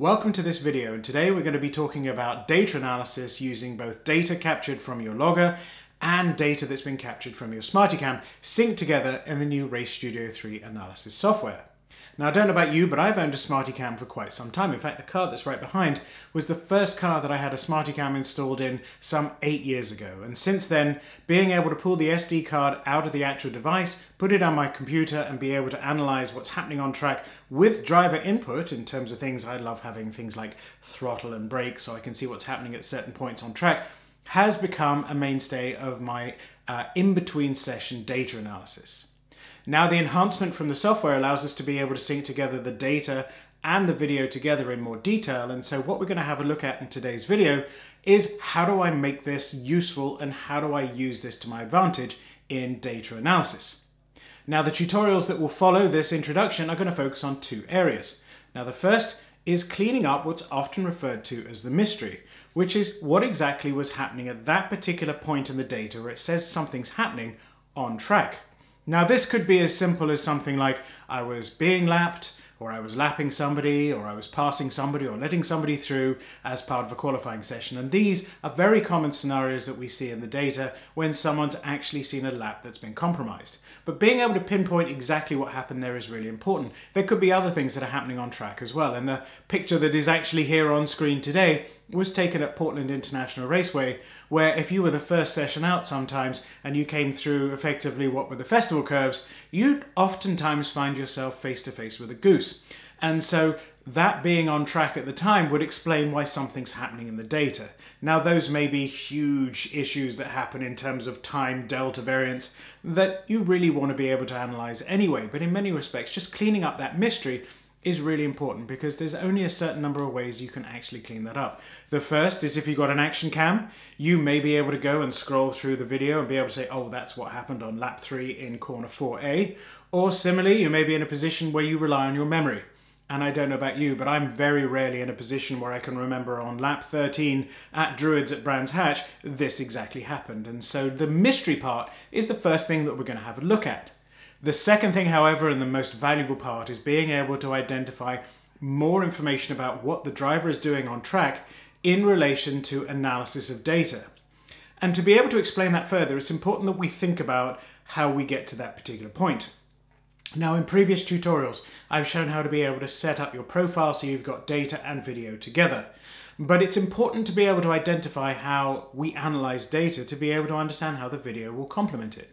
Welcome to this video, and today we're going to be talking about data analysis using both data captured from your logger and data that's been captured from your SmartyCam synced together in the new Race Studio 3 analysis software. Now, I don't know about you, but I've owned a SmartyCam for quite some time. In fact, the car that's right behind was the first car that I had a SmartyCam installed in some 8 years ago. And since then, being able to pull the SD card out of the actual device, put it on my computer and be able to analyze what's happening on track with driver input in terms of things, I love having things like throttle and brake so I can see what's happening at certain points on track, has become a mainstay of my in-between session data analysis. Now, the enhancement from the software allows us to be able to sync together the data and the video together in more detail. And so what we're going to have a look at in today's video is how do I make this useful and how do I use this to my advantage in data analysis. Now, the tutorials that will follow this introduction are going to focus on two areas. Now, the first is cleaning up what's often referred to as the mystery, which is what exactly was happening at that particular point in the data where it says something's happening on track. Now, this could be as simple as something like I was being lapped, or I was lapping somebody, or I was passing somebody, or letting somebody through as part of a qualifying session. And these are very common scenarios that we see in the data when someone's actually seen a lap that's been compromised. But being able to pinpoint exactly what happened there is really important. There could be other things that are happening on track as well. And the picture that is actually here on screen today was taken at Portland International Raceway, where if you were the first session out sometimes and you came through effectively what were the festival curves, you'd oftentimes find yourself face to face with a goose. And so that being on track at the time would explain why something's happening in the data. Now, those may be huge issues that happen in terms of time delta variance that you really want to be able to analyze anyway, but in many respects, just cleaning up that mystery is really important because there's only a certain number of ways you can actually clean that up. The first is if you've got an action cam, you may be able to go and scroll through the video and be able to say, oh, that's what happened on lap 3 in corner 4A. Or similarly, you may be in a position where you rely on your memory. And I don't know about you, but I'm very rarely in a position where I can remember on lap 13 at Druids at Brands Hatch, this exactly happened. And so the mystery part is the first thing that we're going to have a look at. The second thing, however, and the most valuable part is being able to identify more information about what the driver is doing on track in relation to analysis of data. And to be able to explain that further, it's important that we think about how we get to that particular point. Now, in previous tutorials, I've shown how to be able to set up your profile so you've got data and video together. But it's important to be able to identify how we analyze data to be able to understand how the video will complement it.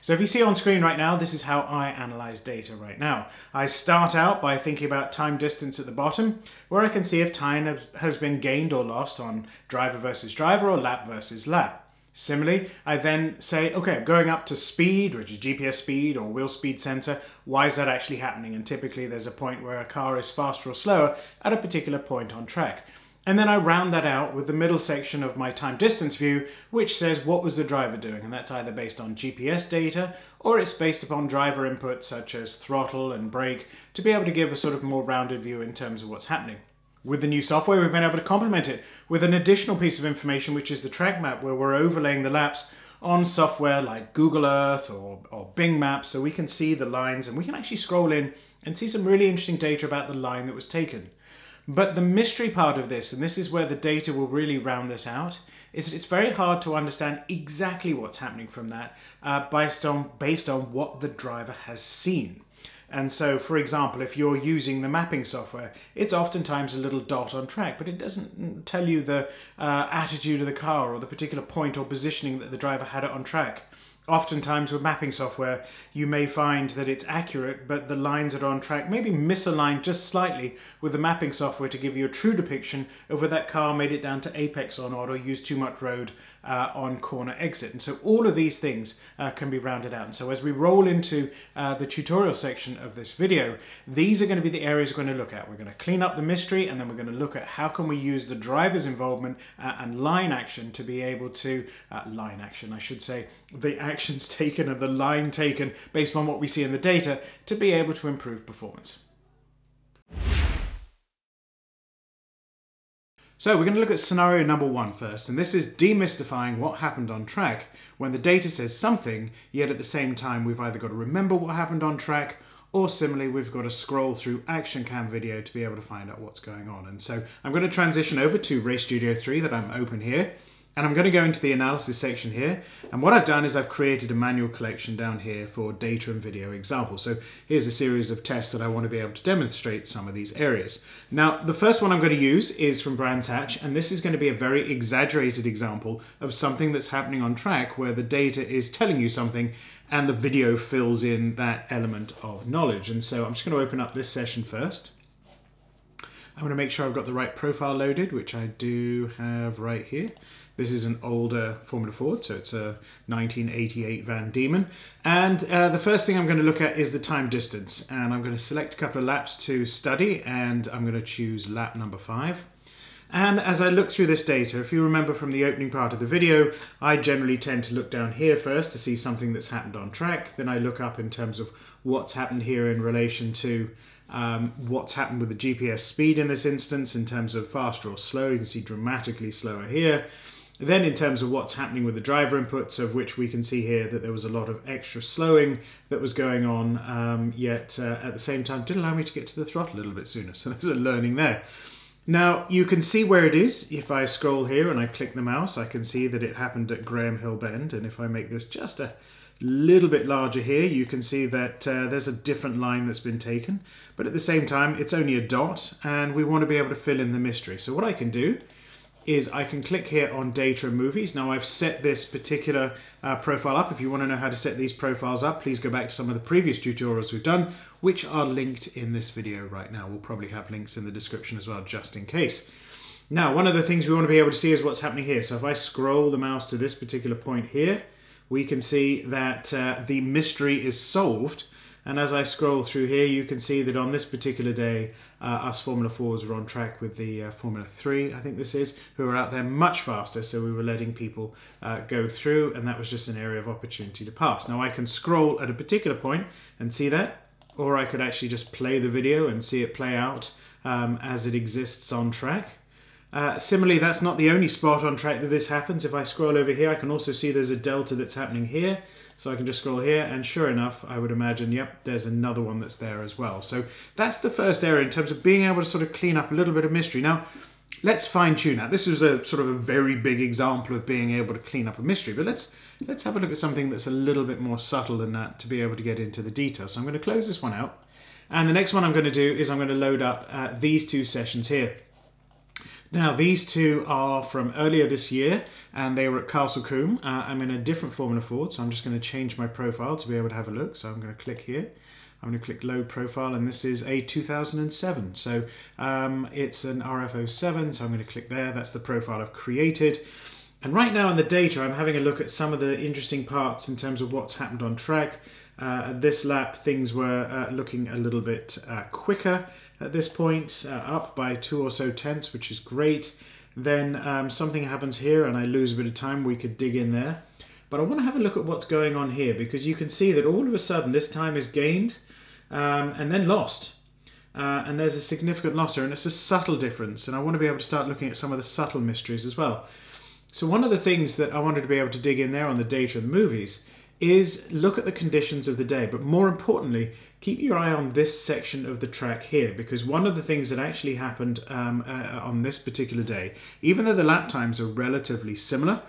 So if you see on screen right now, this is how I analyze data right now. I start out by thinking about time distance at the bottom, where I can see if time has been gained or lost on driver versus driver or lap versus lap. Similarly, I then say, okay, I'm going up to speed, which is GPS speed or wheel speed sensor. Why is that actually happening? And typically there's a point where a car is faster or slower at a particular point on track. And then I round that out with the middle section of my time distance view, which says what was the driver doing? And that's either based on GPS data or it's based upon driver input such as throttle and brake to be able to give a sort of more rounded view in terms of what's happening. With the new software, we've been able to complement it with an additional piece of information, which is the track map, where we're overlaying the laps on software like Google Earth or Bing Maps, so we can see the lines and we can actually scroll in and see some really interesting data about the line that was taken. But the mystery part of this, and this is where the data will really round this out, is that it's very hard to understand exactly what's happening from that based on what the driver has seen. And so, for example, if you're using the mapping software, it's oftentimes a little dot on track, but it doesn't tell you the attitude of the car or the particular point or positioning that the driver had it on track. Oftentimes with mapping software, you may find that it's accurate, but the lines that are on track may be misaligned just slightly with the mapping software to give you a true depiction of whether that car made it down to apex or not, or used too much road on corner exit. And so all of these things can be rounded out. And so as we roll into the tutorial section of this video, these are going to be the areas we're going to look at. We're going to clean up the mystery, and then we're going to look at how can we use the driver's involvement and line action to be able to, the actions taken and the line taken based on what we see in the data to be able to improve performance. So we're going to look at scenario number 1 first, and this is demystifying what happened on track when the data says something, yet at the same time we've either got to remember what happened on track or similarly, we've got to scroll through action cam video to be able to find out what's going on. And so I'm going to transition over to Race Studio 3 that I'm open here. And I'm going to go into the analysis section here. And what I've done is I've created a manual collection down here for data and video examples. So here's a series of tests that I want to be able to demonstrate some of these areas. Now, the first one I'm going to use is from Brands Hatch, and this is going to be a very exaggerated example of something that's happening on track where the data is telling you something and the video fills in that element of knowledge. And so I'm just going to open up this session first. I'm going to make sure I've got the right profile loaded, which I do have right here. This is an older Formula Ford, so it's a 1988 Van Diemen. And the first thing I'm going to look at is the time distance. And I'm going to select a couple of laps to study, and I'm going to choose lap number 5. And as I look through this data, if you remember from the opening part of the video, I generally tend to look down here first to see something that's happened on track. Then I look up in terms of what's happened here in relation to what's happened with the GPS speed in this instance in terms of faster or slow. You can see dramatically slower here. Then in terms of what's happening with the driver inputs, of which we can see here that there was a lot of extra slowing that was going on, yet at the same time did allow me to get to the throttle a little bit sooner. So there's a learning there. Now you can see where it is. If I scroll here and I click the mouse, I can see that it happened at Graham Hill Bend. And if I make this just a little bit larger here, you can see that there's a different line that's been taken. But at the same time, it's only a dot and we want to be able to fill in the mystery. So what I can do is I can click here on data and movies. Now I've set this particular profile up. If you want to know how to set these profiles up, please go back to some of the previous tutorials we've done, which are linked in this video right now. We'll probably have links in the description as well, just in case. Now, one of the things we want to be able to see is what's happening here. So if I scroll the mouse to this particular point here, we can see that the mystery is solved. And as I scroll through here, you can see that on this particular day, us Formula 4s were on track with the Formula 3, I think this is, who are out there much faster. So we were letting people go through, and that was just an area of opportunity to pass. Now I can scroll at a particular point and see that, or I could actually just play the video and see it play out as it exists on track. Similarly, that's not the only spot on track that this happens. If I scroll over here, I can also see there's a delta that's happening here. So I can just scroll here, and sure enough, I would imagine, yep, there's another one that's there as well. So that's the first area in terms of being able to sort of clean up a little bit of mystery. Now, let's fine tune that. This is a sort of a very big example of being able to clean up a mystery, but let's have a look at something that's a little bit more subtle than that to be able to get into the details. So I'm going to close this one out. And the next one I'm going to do is I'm going to load up these two sessions here. Now, these two are from earlier this year, and they were at Castle Combe. I'm in a different Formula Ford, so I'm just going to change my profile to be able to have a look. So I'm going to click here. I'm going to click Load Profile, and this is a 2007. So it's an RF07, so I'm going to click there. That's the profile I've created. And right now in the data, I'm having a look at some of the interesting parts in terms of what's happened on track. At this lap, things were looking a little bit quicker. At this point, up by 2 or so tenths, which is great. Then something happens here and I lose a bit of time. We could dig in there. But I want to have a look at what's going on here, because you can see that all of a sudden this time is gained and then lost. And there's a significant loss here, and it's a subtle difference. And I want to be able to start looking at some of the subtle mysteries as well. So one of the things that I wanted to be able to dig in there on the data and the movies is look at the conditions of the day, but more importantly, keep your eye on this section of the track here, because one of the things that actually happened on this particular day, even though the lap times are relatively similar,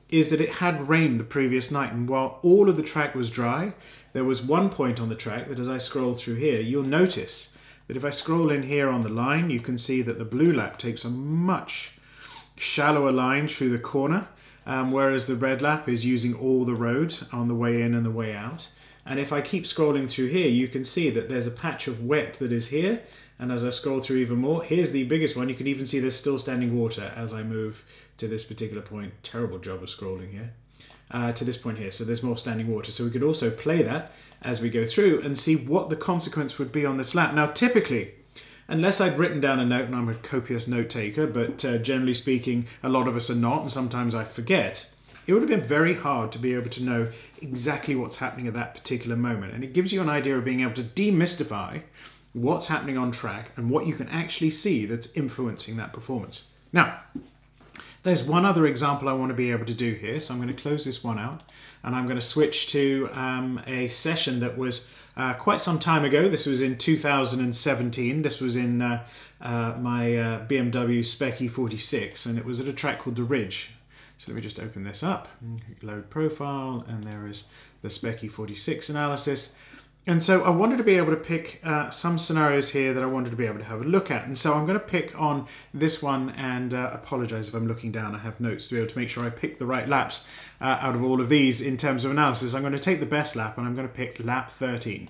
is that it had rained the previous night, and while all of the track was dry, there was one point on the track that as I scroll through here, you'll notice that if I scroll in here on the line, you can see that the blue lap takes a much shallower line through the corner, whereas the red lap is using all the road on the way in and the way out. And if I keep scrolling through here, you can see that there's a patch of wet that is here. And as I scroll through even more, here's the biggest one. You can even see there's still standing water as I move to this particular point. Terrible job of scrolling here. To this point here, so there's more standing water. So we could also play that as we go through and see what the consequence would be on this lap. Now, typically, unless I'd written down a note, and I'm a copious note taker, but generally speaking, a lot of us are not, and sometimes I forget, it would have been very hard to be able to know exactly what's happening at that particular moment. And it gives you an idea of being able to demystify what's happening on track and what you can actually see that's influencing that performance. Now, There's one other example I want to be able to do here, so I'm going to close this one out and I'm going to switch to a session that was quite some time ago. This was in 2017. This was in my BMW Spec E46, and it was at a track called The Ridge. So let me just open this up, load profile, and there is the Spec E46 analysis. And so I wanted to be able to pick some scenarios here that I wanted to be able to have a look at. And so I'm going to pick on this one, and apologize if I'm looking down. I have notes to be able to make sure I pick the right laps out of all of these in terms of analysis. I'm going to take the best lap, and I'm going to pick lap 13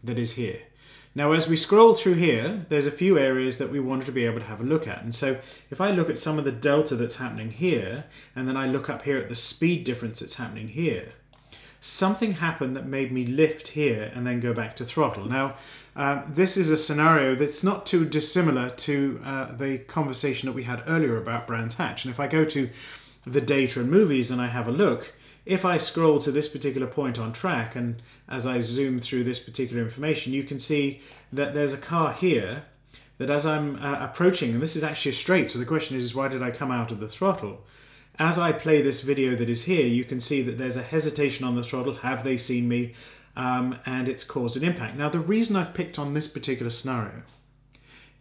that is here. Now, as we scroll through here, there's a few areas that we wanted to be able to have a look at. And so if I look at some of the delta that's happening here, and then I look up here at the speed difference that's happening here, something happened that made me lift here and then go back to throttle. Now, this is a scenario that's not too dissimilar to the conversation that we had earlier about Brands Hatch. And if I go to the data and movies and I have a look, if I scroll to this particular point on track, and as I zoom through this particular information, you can see that there's a car here that as I'm approaching, and this is actually a straight, so the question is why did I come out of the throttle? As I play this video that is here, you can see that there's a hesitation on the throttle. Have they seen me? And it's caused an impact. Now, the reason I've picked on this particular scenario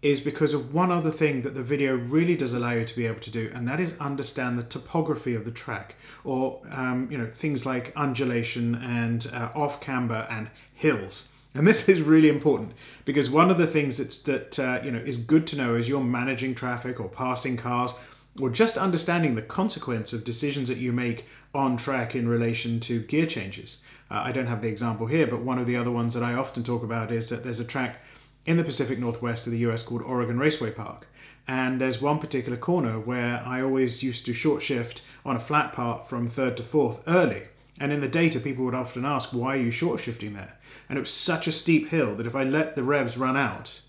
is because of one other thing that the video really does allow you to be able to do, and that is understand the topography of the track, or you know, things like undulation and off camber and hills. And this is really important because one of the things that you know, is good to know as you're managing traffic or passing cars, or just understanding the consequence of decisions that you make on track in relation to gear changes. I don't have the example here, but one of the other ones that I often talk about is that there's a track in the Pacific Northwest of the US called Oregon Raceway Park. And there's one particular corner where I always used to short shift on a flat part from 3rd to 4th early. And in the data, people would often ask, why are you short shifting there? And it was such a steep hill that if I let the revs run out,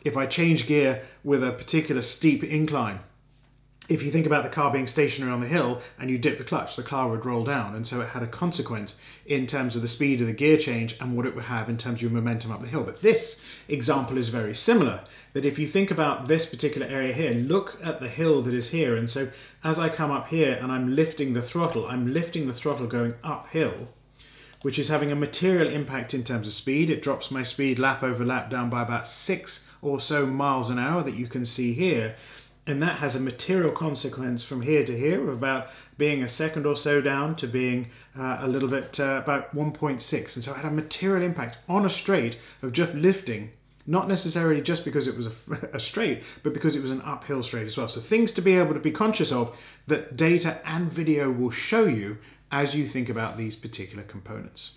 if I change gear with a particular steep incline, if you think about the car being stationary on the hill and you dip the clutch, the car would roll down. And so it had a consequence in terms of the speed of the gear change and what it would have in terms of your momentum up the hill. But this example is very similar, that if you think about this particular area here, look at the hill that is here. And so as I come up here and I'm lifting the throttle going uphill, which is having a material impact in terms of speed. It drops my speed lap over lap down by about 6 or so miles an hour that you can see here. And that has a material consequence from here to here of about being a second or so down to being a little bit about 1.6. And so it had a material impact on a straight of just lifting, not necessarily just because it was a straight, but because it was an uphill straight as well. So things to be able to be conscious of that data and video will show you as you think about these particular components.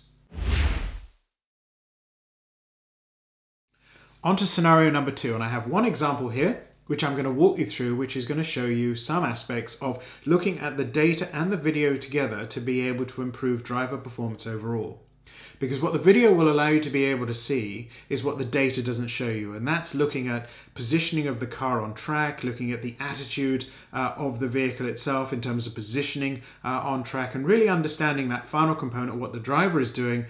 On to scenario number 2, and I have one example here which I'm going to walk you through, which is going to show you some aspects of looking at the data and the video together to be able to improve driver performance overall. Because what the video will allow you to be able to see is what the data doesn't show you, and that's looking at positioning of the car on track, looking at the attitude of the vehicle itself in terms of positioning on track, and really understanding that final component, what the driver is doing,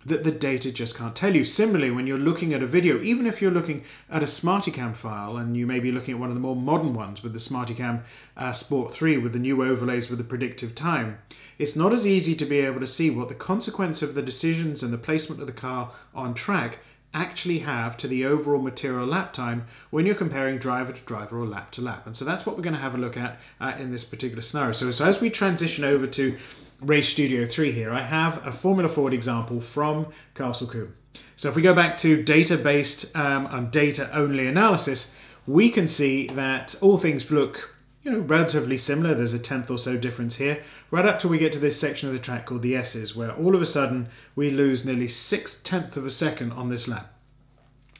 that the data just can't tell you. Similarly, when you're looking at a video, even if you're looking at a SmartyCam file, and you may be looking at one of the more modern ones with the SmartyCam Sport 3 with the new overlays with the predictive time, it's not as easy to be able to see what the consequence of the decisions and the placement of the car on track actually have to the overall material lap time when you're comparing driver to driver or lap to lap. And so that's what we're going to have a look at in this particular scenario. So as we transition over to Race Studio 3 here, I have a Formula Ford example from Castle Combe. So if we go back to data-based and data-only analysis, we can see that all things look, you know, relatively similar. There's a 1/10 or so difference here, right up till we get to this section of the track called the S's, where all of a sudden we lose nearly 6/10 of a second on this lap.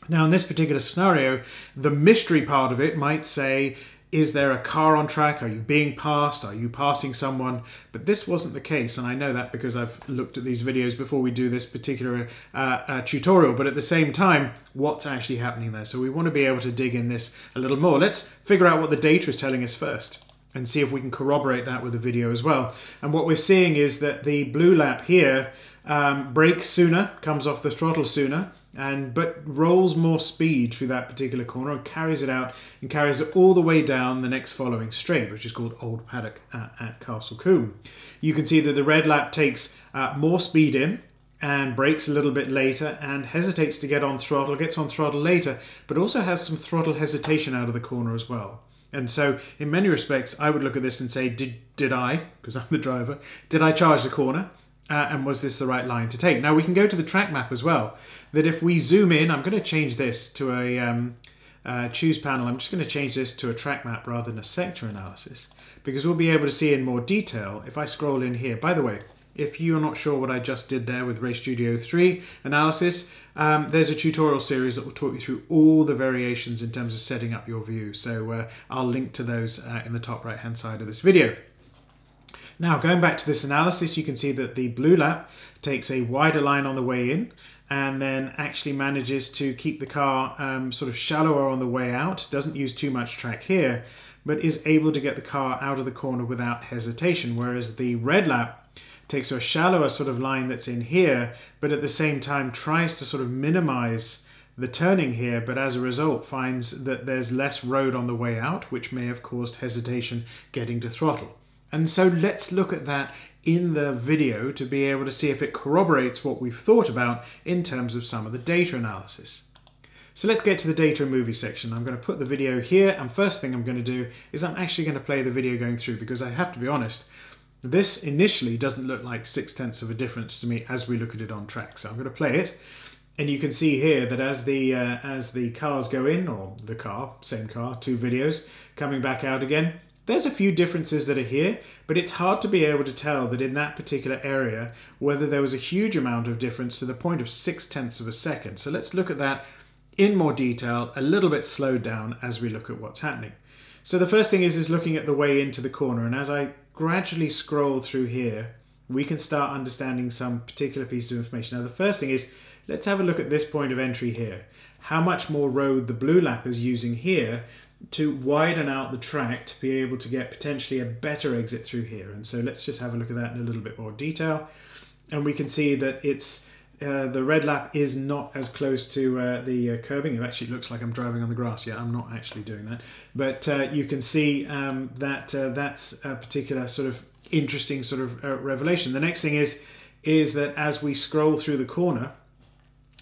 Now in this particular scenario, the mystery part of it might say, is there a car on track? Are you being passed? Are you passing someone? But this wasn't the case, and I know that because I've looked at these videos before we do this particular tutorial, but at the same time, what's actually happening there? So we want to be able to dig in this a little more. Let's figure out what the data is telling us first. and see if we can corroborate that with a video as well. And what we're seeing is that the blue lap here brakes sooner, comes off the throttle sooner, but rolls more speed through that particular corner and carries it out and carries it all the way down the next following straight, which is called Old Paddock at Castle Combe. You can see that the red lap takes more speed in and brakes a little bit later and hesitates to get on throttle, gets on throttle later, but also has some throttle hesitation out of the corner as well. And so in many respects, I would look at this and say, did I, because I'm the driver, did I charge the corner? And was this the right line to take? Now we can go to the track map as well, that if we zoom in, I'm going to change this to a choose panel. I'm just going to change this to a track map rather than a sector analysis, because we'll be able to see in more detail if I scroll in here. By the way, if you're not sure what I just did there with Race Studio 3 analysis, there's a tutorial series that will talk you through all the variations in terms of setting up your view. So I'll link to those in the top right hand side of this video. Now going back to this analysis, you can see that the blue lap takes a wider line on the way in and then actually manages to keep the car sort of shallower on the way out, doesn't use too much track here, but is able to get the car out of the corner without hesitation, whereas the red lap takes a shallower sort of line that's in here, but at the same time tries to sort of minimize the turning here, but as a result finds that there's less road on the way out, which may have caused hesitation getting to throttle. And so let's look at that in the video to be able to see if it corroborates what we've thought about in terms of some of the data analysis. So let's get to the data and movie section. I'm going to put the video here, and first thing I'm going to do is I'm actually going to play the video going through, because I have to be honest, this initially doesn't look like 6/10 of a difference to me as we look at it on track. So I'm going to play it, and you can see here that as the cars go in, or the car, same car, two videos, coming back out again, there's a few differences that are here, but it's hard to be able to tell that in that particular area whether there was a huge amount of difference to the point of 6/10 of a second. So let's look at that in more detail, a little bit slowed down as we look at what's happening. So the first thing is looking at the way into the corner, and as I gradually scroll through here, we can start understanding some particular pieces of information. Now the first thing is, let's have a look at this point of entry here. How much more road the blue lap is using here to widen out the track to be able to get potentially a better exit through here. And so let's just have a look at that in a little bit more detail. And we can see that it's the red lap is not as close to the curbing. It actually looks like I'm driving on the grass. Yeah, I'm not actually doing that. But you can see that that's a particular sort of interesting sort of revelation. The next thing is that as we scroll through the corner,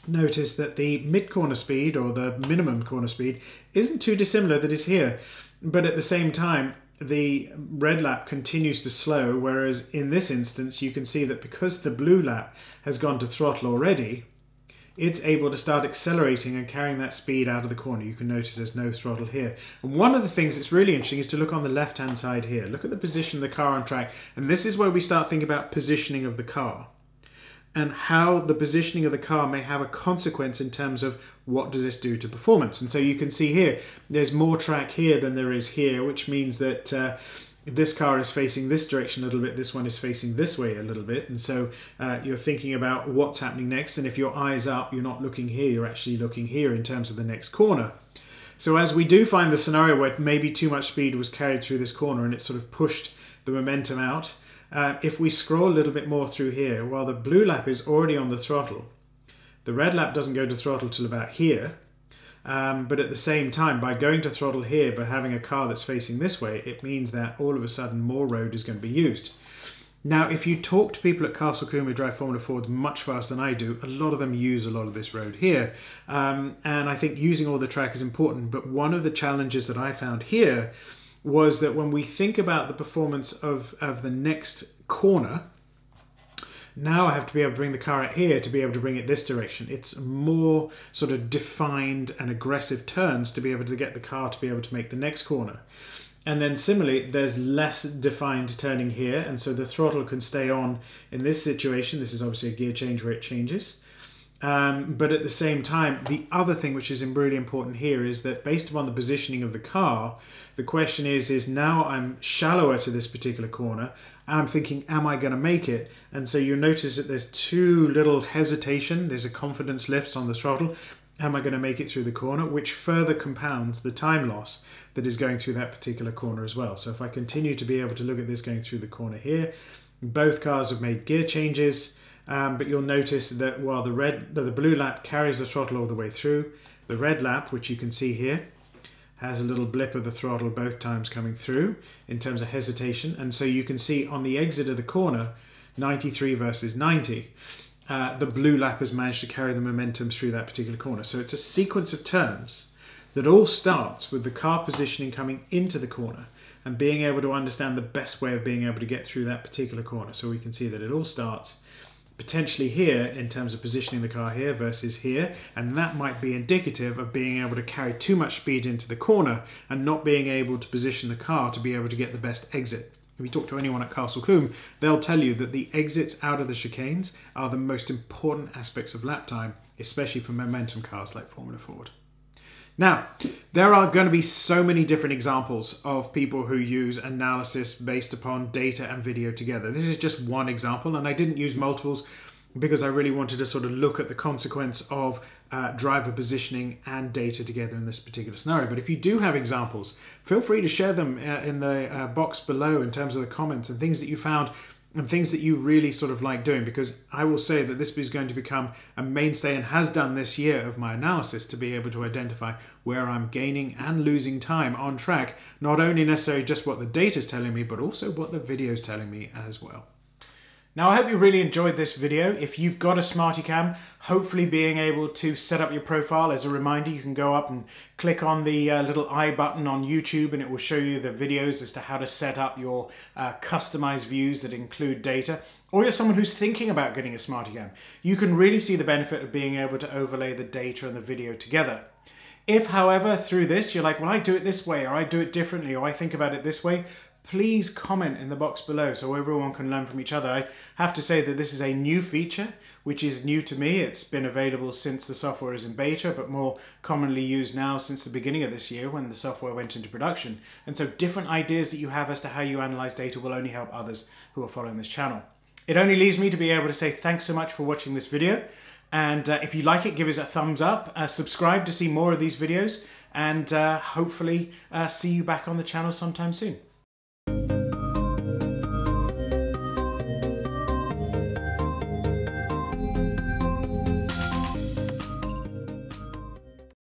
notice that the mid-corner speed, or the minimum corner speed, isn't too dissimilar that is here. But at the same time, the red lap continues to slow, whereas in this instance you can see that because the blue lap has gone to throttle already, it's able to start accelerating and carrying that speed out of the corner. You can notice there's no throttle here. And one of the things that's really interesting is to look on the left-hand side here. Look at the position of the car on track, and this is where we start thinking about positioning of the car, and how the positioning of the car may have a consequence in terms of what does this do to performance. And so you can see here, there's more track here than there is here, which means that this car is facing this direction a little bit, this one is facing this way a little bit. And so you're thinking about what's happening next. And if your eye's up, you're not looking here, you're actually looking here in terms of the next corner. So as we do find the scenario where maybe too much speed was carried through this corner and it sort of pushed the momentum out, if we scroll a little bit more through here, while the blue lap is already on the throttle, the red lap doesn't go to throttle till about here. But at the same time, by going to throttle here, but having a car that's facing this way, it means that all of a sudden more road is going to be used. Now, if you talk to people at Castle Combe who drive Formula Fords much faster than I do, a lot of them use a lot of this road here. And I think using all the track is important. But one of the challenges that I found here was that when we think about the performance of the next corner, now I have to be able to bring the car out here to be able to bring it this direction. It's more sort of defined and aggressive turns to be able to get the car to be able to make the next corner. And then similarly, there's less defined turning here, and so the throttle can stay on in this situation. This is obviously a gear change where it changes. But at the same time, the other thing which is really important here is that based upon the positioning of the car, the question is now I'm shallower to this particular corner, and I'm thinking, am I going to make it? And so you notice that there's too little hesitation. There's a confidence lifts on the throttle. am I going to make it through the corner, which further compounds the time loss that is going through that particular corner as well. So if I continue to be able to look at this going through the corner here, both cars have made gear changes, but you'll notice that while the blue lap carries the throttle all the way through, the red lap, which you can see here, has a little blip of the throttle both times coming through in terms of hesitation. And so you can see on the exit of the corner, 93 versus 90, the blue lap has managed to carry the momentum through that particular corner. So it's a sequence of turns that all starts with the car positioning coming into the corner and being able to understand the best way of being able to get through that particular corner. So we can see that it all starts potentially here in terms of positioning the car here versus here, and that might be indicative of being able to carry too much speed into the corner and not being able to position the car to be able to get the best exit. If you talk to anyone at Castle Combe, they'll tell you that the exits out of the chicanes are the most important aspects of lap time, especially for momentum cars like Formula Ford. Now, there are going to be so many different examples of people who use analysis based upon data and video together. This is just one example, and I didn't use multiples because I really wanted to sort of look at the consequence of driver positioning and data together in this particular scenario. But if you do have examples, feel free to share them in the box below in terms of the comments and things that you found and things that you really sort of like doing, because I will say that this is going to become a mainstay and has done this year of my analysis to be able to identify where I'm gaining and losing time on track, not only necessarily just what the data is telling me, but also what the video is telling me as well. Now, I hope you really enjoyed this video. If you've got a SmartyCam, hopefully being able to set up your profile. As a reminder, you can go up and click on the little I button on YouTube, and it will show you the videos as to how to set up your customized views that include data. Or you're someone who's thinking about getting a SmartyCam. You can really see the benefit of being able to overlay the data and the video together. If, however, through this, you're like, well, I do it this way, or I do it differently, or I think about it this way, please comment in the box below so everyone can learn from each other. I have to say that this is a new feature, which is new to me. It's been available since the software is in beta, but more commonly used now since the beginning of this year when the software went into production. And so different ideas that you have as to how you analyze data will only help others who are following this channel. It only leaves me to be able to say thanks so much for watching this video. And if you like it, give us a thumbs up, subscribe to see more of these videos, and hopefully see you back on the channel sometime soon.